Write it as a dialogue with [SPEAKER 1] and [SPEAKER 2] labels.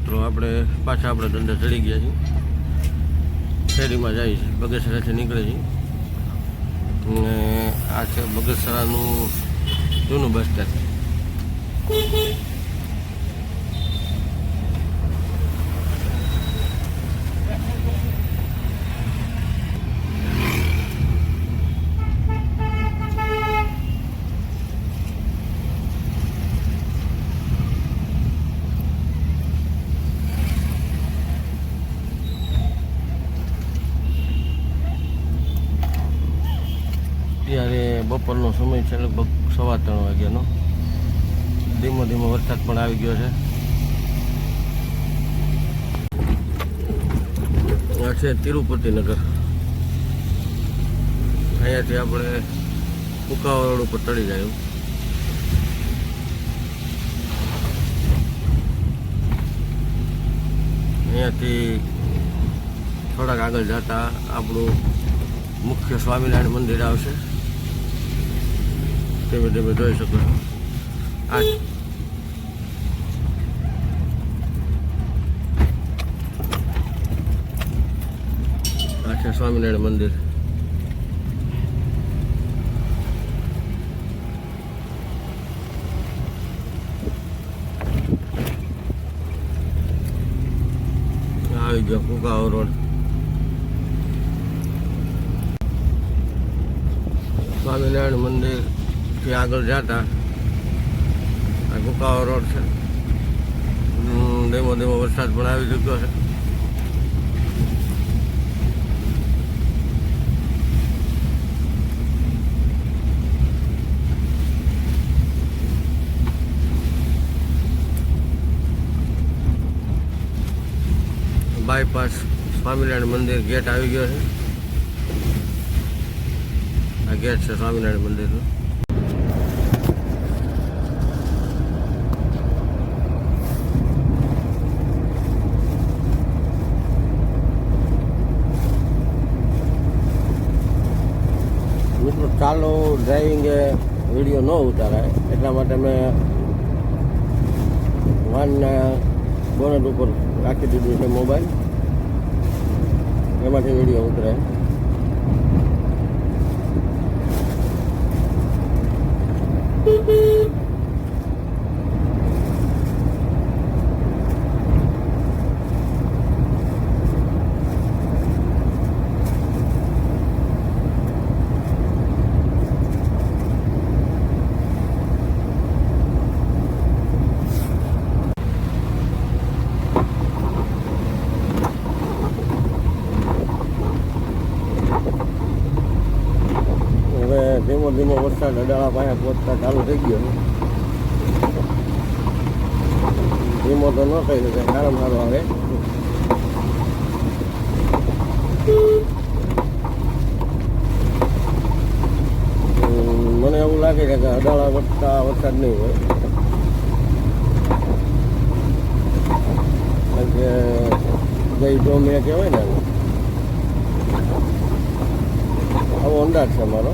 [SPEAKER 1] મિત્રો આપણે પાછા આપણે ધંધે ચડી ગયા છીએ, શેરીમાં જાય છે, બગસરાથી નીકળે છે અને આ છે બગસરાનું જૂનું બસ સ્ટેન્ડ. ત્યારે બપોરનો સમય છે, લગભગ 3:15 વાગ્યાનો. ધીમો ધીમો વરસાદ પણ આવી ગયો છે. આ છે તિરુપતિનગર. અહીંયાથી આપણે કુકાવા રોડ ઉપર ચડી જાય. અહીંયાથી થોડાક આગળ જતા આપણું મુખ્ય સ્વામિનારાયણ મંદિર આવશે. ધીમે ધીમે જોઈ શકો છો. આ છે સ્વામિનારાયણ મંદિર. આવી ગયો કુકાવા રોડ. સ્વામિનારાયણ મંદિરથી આગળ જતા આ કુકાવા રોડ છે. ધીમો ધીમો વરસાદ પણ આવી ચૂક્યો છે. બાયપાસ સ્વામિનારાયણ મંદિર ગેટ આવી ગયો છે. આ ગેટ છે સ્વામિનારાયણ મંદિરનું. મિત્રો ચાલો ડ્રાઇવિંગ વિડીયો ન ઉતારાય એટલા માટે મેં વાનના બોનટ ઉપર રાખી દીધું છે મોબાઈલ, એમાંથી વિડીયો ઉતરાય. ધીમો ધીમો વરસાદ અડાળા પાસે પહોંચતા ચાલુ થઈ ગયો. ધીમો તો ન કહી શકાય, સારો સારો આવે. મને એવું લાગે છે કે અડાળા વધતા વરસાદ નહીં હોય, કારણ કે ગઈ ડોમિયા કહેવાય ને, આવો અંદાજ છે મારો.